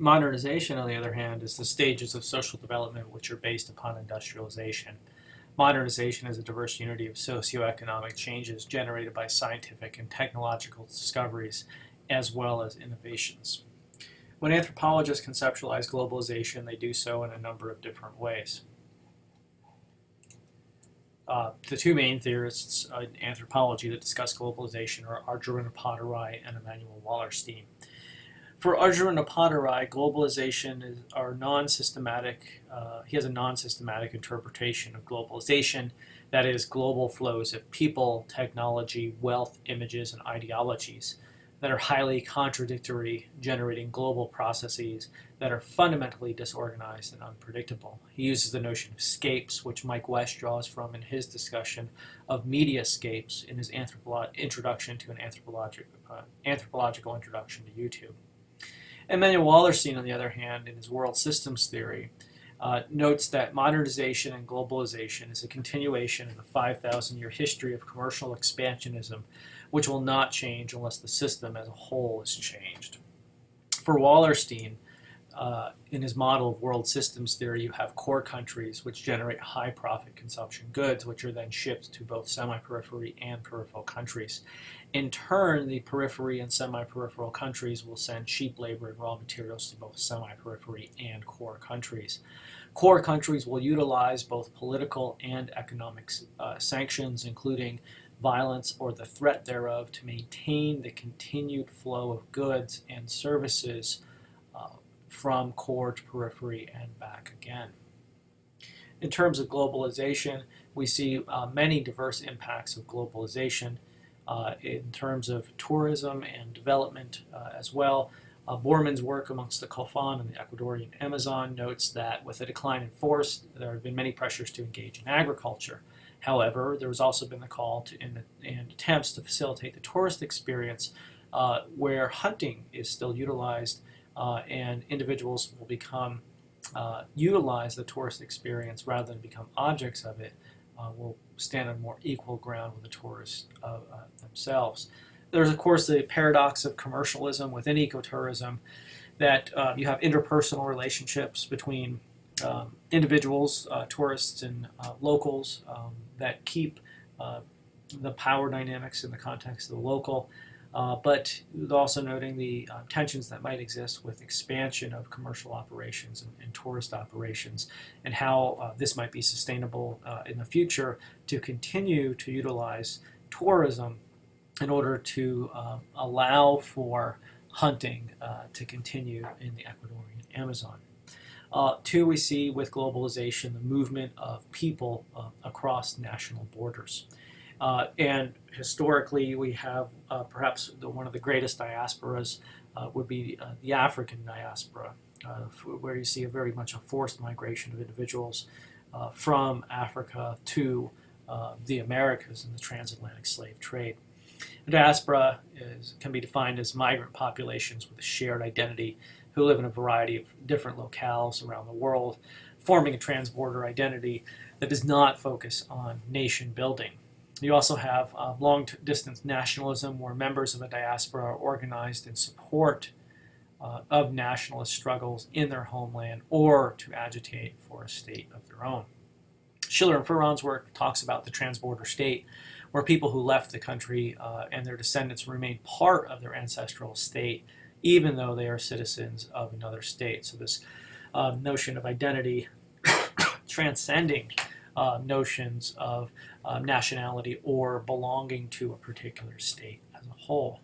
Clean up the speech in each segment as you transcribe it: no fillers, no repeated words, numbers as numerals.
Modernization, on the other hand, is the stages of social development which are based upon industrialization. Modernization is a diverse unity of socioeconomic changes generated by scientific and technological discoveries as well as innovations. When anthropologists conceptualize globalization, they do so in a number of different ways. The two main theorists in anthropology that discuss globalization are Arjuna Apatarai and Emanuel Wallerstein. For Arjuna Apatarai, globalization is non-systematic. He has a non-systematic interpretation of globalization, that is, global flows of people, technology, wealth, images, and ideologies that are highly contradictory, generating global processes that are fundamentally disorganized and unpredictable. He uses the notion of scapes, which Mike West draws from in his discussion of mediascapes in his introduction to an anthropological introduction to YouTube. Emanuel Wallerstein, on the other hand, in his world systems theory, notes that modernization and globalization is a continuation of the 5,000-year history of commercial expansionism, which will not change unless the system as a whole is changed. For Wallerstein, in his model of world systems theory, you have core countries which generate high profit consumption goods, which are then shipped to both semi-periphery and peripheral countries. In turn, the periphery and semi-peripheral countries will send cheap labor and raw materials to both semi-periphery and core countries. Core countries will utilize both political and economic sanctions, including violence or the threat thereof, to maintain the continued flow of goods and services from core to periphery and back again. In terms of globalization, we see many diverse impacts of globalization in terms of tourism and development as well. Borman's work amongst the Cofan and the Ecuadorian Amazon notes that with a decline in forest, there have been many pressures to engage in agriculture. However, there has also been the call to and attempts to facilitate the tourist experience where hunting is still utilized and individuals will utilize the tourist experience rather than become objects of it, will stand on more equal ground with the tourists themselves. There's, of course, the paradox of commercialism within ecotourism, that you have interpersonal relationships between individuals, tourists, and locals that keep the power dynamics in the context of the local, but also noting the tensions that might exist with expansion of commercial operations and tourist operations, and how this might be sustainable in the future to continue to utilize tourism in order to allow for hunting to continue in the Ecuadorian Amazon. Two, we see with globalization the movement of people across national borders. And historically, we have perhaps one of the greatest diasporas would be the African diaspora, where you see very much a forced migration of individuals from Africa to the Americas in the transatlantic slave trade. The diaspora can be defined as migrant populations with a shared identity who live in a variety of different locales around the world, forming a transborder identity that does not focus on nation building. You also have long-distance nationalism, where members of a diaspora are organized in support of nationalist struggles in their homeland or to agitate for a state of their own. Schiller and Ferron's work talks about the transborder state, where people who left the country and their descendants remain part of their ancestral state, even though they are citizens of another state. So this notion of identity transcending notions of nationality or belonging to a particular state as a whole.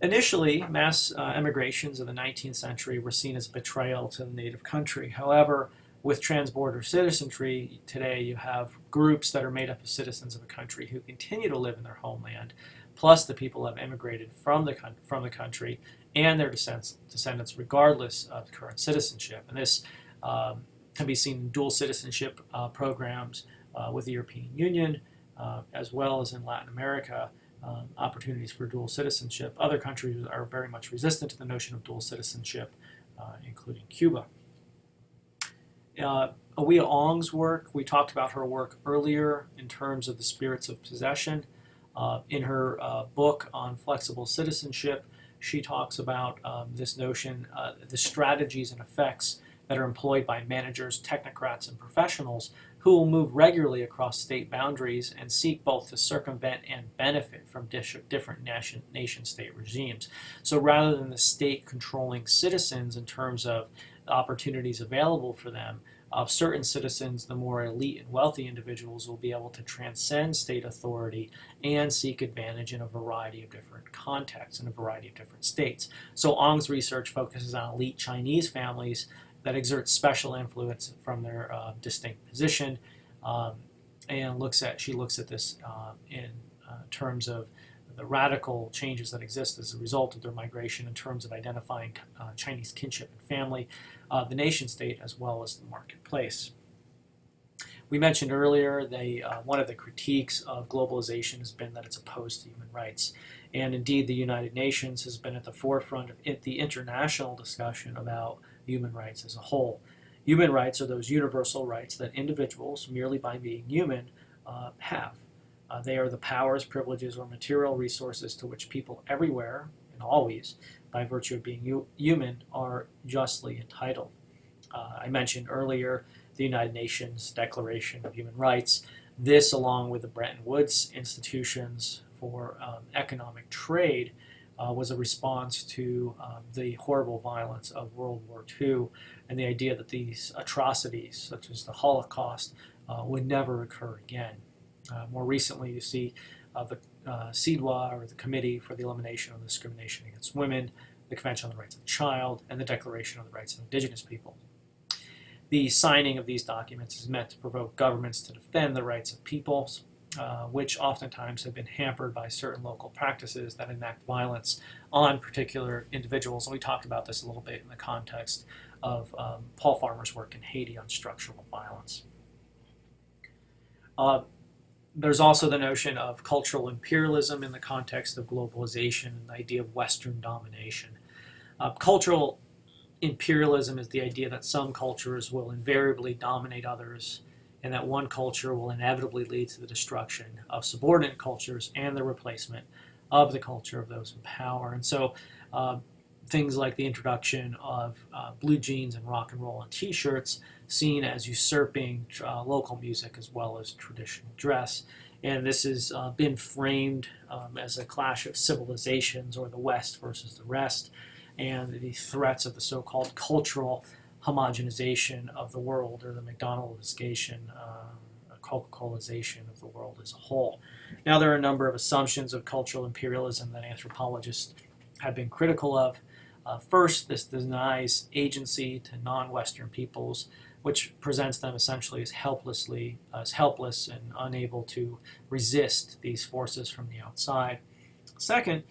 Initially, mass emigrations of the 19th century were seen as a betrayal to the native country. However, with transborder citizenry, today you have groups that are made up of citizens of a country who continue to live in their homeland, plus the people who have immigrated from the country and their descendants regardless of current citizenship. And this can be seen in dual citizenship programs with the European Union, as well as in Latin America, opportunities for dual citizenship. Other countries are very much resistant to the notion of dual citizenship, including Cuba. Awia Ong's work, we talked about her work earlier in terms of the spirits of possession. In her book on flexible citizenship, She talks about this notion, the strategies and effects that are employed by managers, technocrats, and professionals who will move regularly across state boundaries and seek both to circumvent and benefit from different nation-state regimes. So rather than the state controlling citizens in terms of the opportunities available for them, certain citizens, the more elite and wealthy individuals, will be able to transcend state authority and seek advantage in a variety of different contexts, in a variety of different states. So Ong's research focuses on elite Chinese families that exert special influence from their distinct position, and she looks at this in terms of the radical changes that exist as a result of their migration in terms of identifying Chinese kinship and family, the nation state, as well as the marketplace. We mentioned earlier one of the critiques of globalization has been that it's opposed to human rights. And indeed, the United Nations has been at the forefront of the international discussion about human rights as a whole. Human rights are those universal rights that individuals, merely by being human, have. They are the powers, privileges, or material resources to which people everywhere and always, by virtue of being human, are justly entitled. I mentioned earlier the United Nations Declaration of Human Rights. This, along with the Bretton Woods institutions for economic trade, was a response to the horrible violence of World War II and the idea that these atrocities, such as the Holocaust, would never occur again. More recently, you see the CEDAW, or the Committee for the Elimination of Discrimination Against Women, the Convention on the Rights of the Child, and the Declaration on the Rights of Indigenous People. The signing of these documents is meant to provoke governments to defend the rights of peoples, which oftentimes have been hampered by certain local practices that enact violence on particular individuals. And we talked about this a little bit in the context of Paul Farmer's work in Haiti on structural violence. There's also the notion of cultural imperialism in the context of globalization and the idea of Western domination. Cultural imperialism is the idea that some cultures will invariably dominate others, and that one culture will inevitably lead to the destruction of subordinate cultures and the replacement of the culture of those in power. And so things like the introduction of blue jeans and rock and roll on t-shirts seen as usurping local music as well as traditional dress. And this has been framed as a clash of civilizations, or the West versus the rest, and the threats of the so-called cultural homogenization of the world, or the McDonaldization, Coca-Colization of the world as a whole. Now, there are a number of assumptions of cultural imperialism that anthropologists have been critical of. First, this denies agency to non-Western peoples, which presents them essentially as helpless and unable to resist these forces from the outside. Second,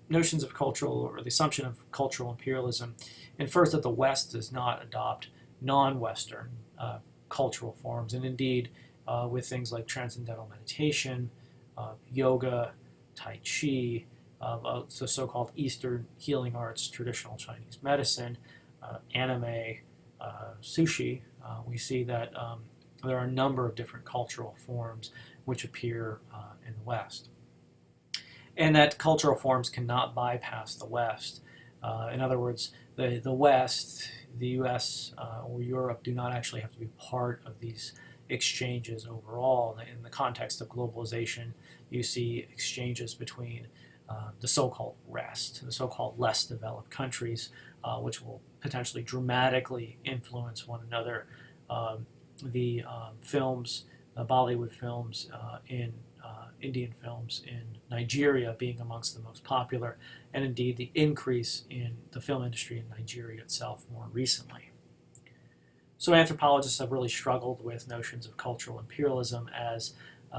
notions of cultural, or the assumption of cultural imperialism, infers that the West does not adopt non-Western cultural forms, and indeed with things like transcendental meditation, yoga, Tai Chi, the so-called Eastern healing arts, traditional Chinese medicine, anime, sushi, we see that there are a number of different cultural forms which appear in the West. And that cultural forms cannot bypass the West. In other words, the West, the US or Europe, do not actually have to be part of these exchanges overall. In the context of globalization, you see exchanges between the so-called rest, the so-called less developed countries, which will potentially dramatically influence one another. The films, Bollywood films in Indian films in Nigeria being amongst the most popular, and indeed the increase in the film industry in Nigeria itself more recently. So anthropologists have really struggled with notions of cultural imperialism as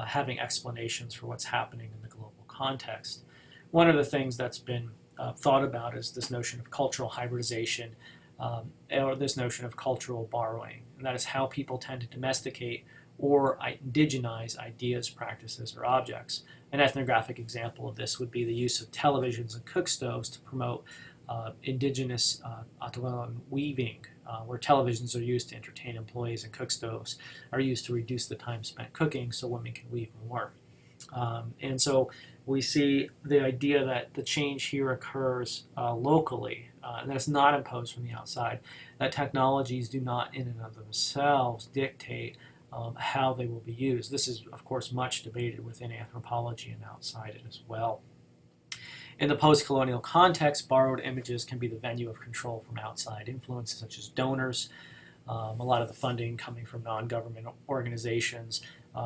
having explanations for what's happening in the global context. One of the things that's been thought about is this notion of cultural hybridization, or this notion of cultural borrowing, and that is how people tend to domesticate or indigenize ideas, practices, or objects. An ethnographic example of this would be the use of televisions and cook stoves to promote indigenous weaving, where televisions are used to entertain employees and cook stoves are used to reduce the time spent cooking so women can weave more. And so we see the idea that the change here occurs locally, and that it's not imposed from the outside, that technologies do not in and of themselves dictate how they will be used. This is, of course, much debated within anthropology and outside it as well. In the post-colonial context, borrowed images can be the venue of control from outside influences such as donors, a lot of the funding coming from non-government organizations.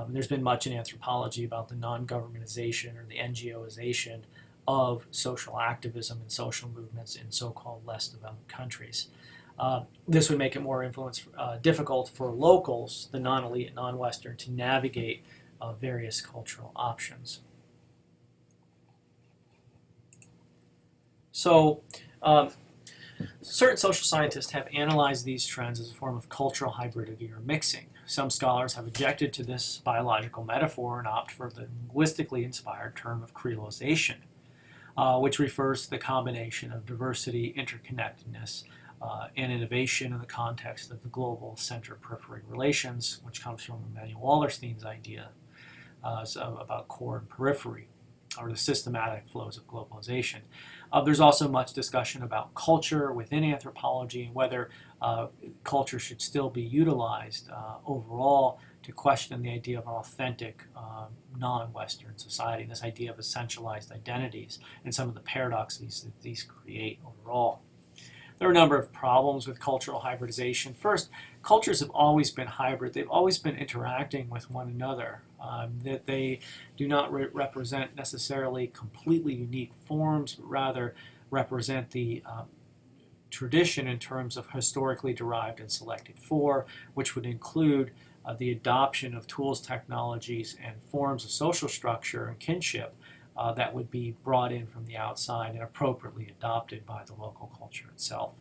There's been much in anthropology about the non-governmentization or the NGOization of social activism and social movements in so-called less developed countries. This would make it more difficult for locals, the non-elite and non-Western, to navigate various cultural options. So, certain social scientists have analyzed these trends as a form of cultural hybridity or mixing. Some scholars have objected to this biological metaphor and opt for the linguistically inspired term of creolization, which refers to the combination of diversity, interconnectedness, and innovation in the context of the global center-periphery relations, which comes from Emmanuel Wallerstein's idea about core and periphery, or the systematic flows of globalization. There's also much discussion about culture within anthropology and whether culture should still be utilized overall to question the idea of an authentic non-Western society, this idea of essentialized identities and some of the paradoxes that these create overall. There are a number of problems with cultural hybridization. First, cultures have always been hybrid. They've always been interacting with one another. That they do not represent necessarily completely unique forms, but rather represent the tradition in terms of historically derived and selected for, which would include the adoption of tools, technologies, and forms of social structure and kinship that would be brought in from the outside and appropriately adopted by the local culture itself.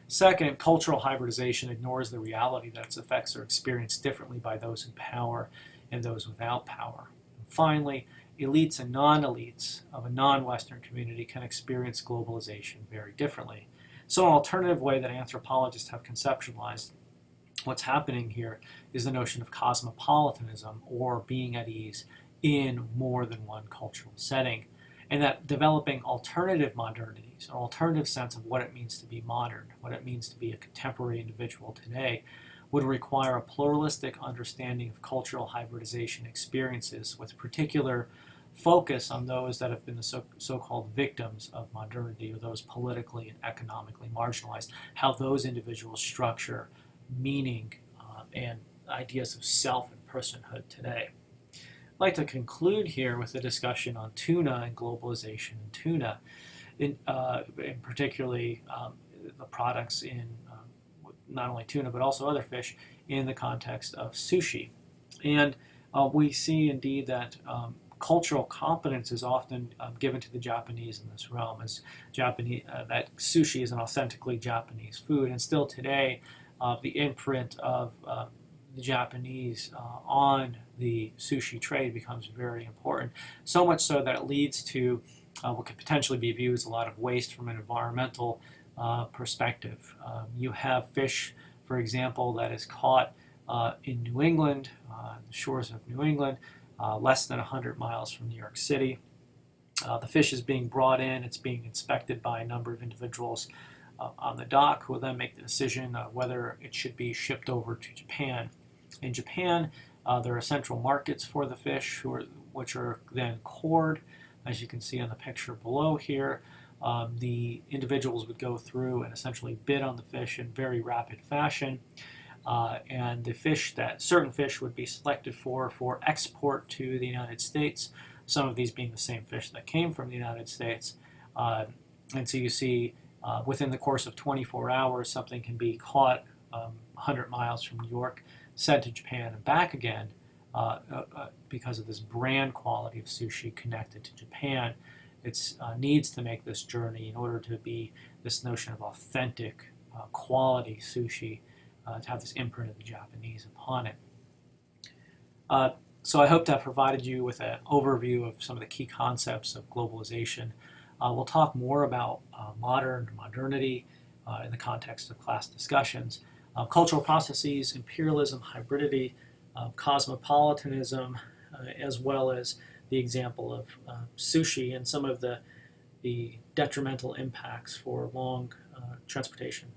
Second, cultural hybridization ignores the reality that its effects are experienced differently by those in power and those without power. And finally, elites and non-elites of a non-Western community can experience globalization very differently. So an alternative way that anthropologists have conceptualized what's happening here is the notion of cosmopolitanism, or being at ease in more than one cultural setting, and that developing alternative modernities, an alternative sense of what it means to be modern, what it means to be a contemporary individual today, would require a pluralistic understanding of cultural hybridization experiences with particular focus on those that have been the so-called victims of modernity, or those politically and economically marginalized, how those individuals structure meaning and ideas of self and personhood today. I'd like to conclude here with a discussion on tuna and globalization in tuna, in particularly the products in not only tuna but also other fish in the context of sushi. And we see indeed that cultural competence is often given to the Japanese in this realm, as that sushi is an authentically Japanese food, and still today the imprint of the Japanese on the sushi trade becomes very important, so much so that it leads to what could potentially be viewed as a lot of waste from an environmental perspective. You have fish, for example, that is caught in New England, the shores of New England, less than 100 miles from New York City. The fish is being brought in, it's being inspected by a number of individuals on the dock, who will then make the decision whether it should be shipped over to Japan. In Japan, there are central markets for the fish, which are then cored, as you can see on the picture below here. The individuals would go through and essentially bid on the fish in very rapid fashion, and the fish certain fish would be selected for export to the United States, some of these being the same fish that came from the United States. And so you see within the course of 24 hours, something can be caught 100 miles from New York, sent to Japan and back again, because of this brand quality of sushi connected to Japan. It needs to make this journey in order to be this notion of authentic quality sushi, to have this imprint of the Japanese upon it. So I hope to have provided you with an overview of some of the key concepts of globalization. We'll talk more about modernity in the context of class discussions, cultural processes, imperialism, hybridity, cosmopolitanism, as well as the example of sushi and some of the detrimental impacts for long transportation.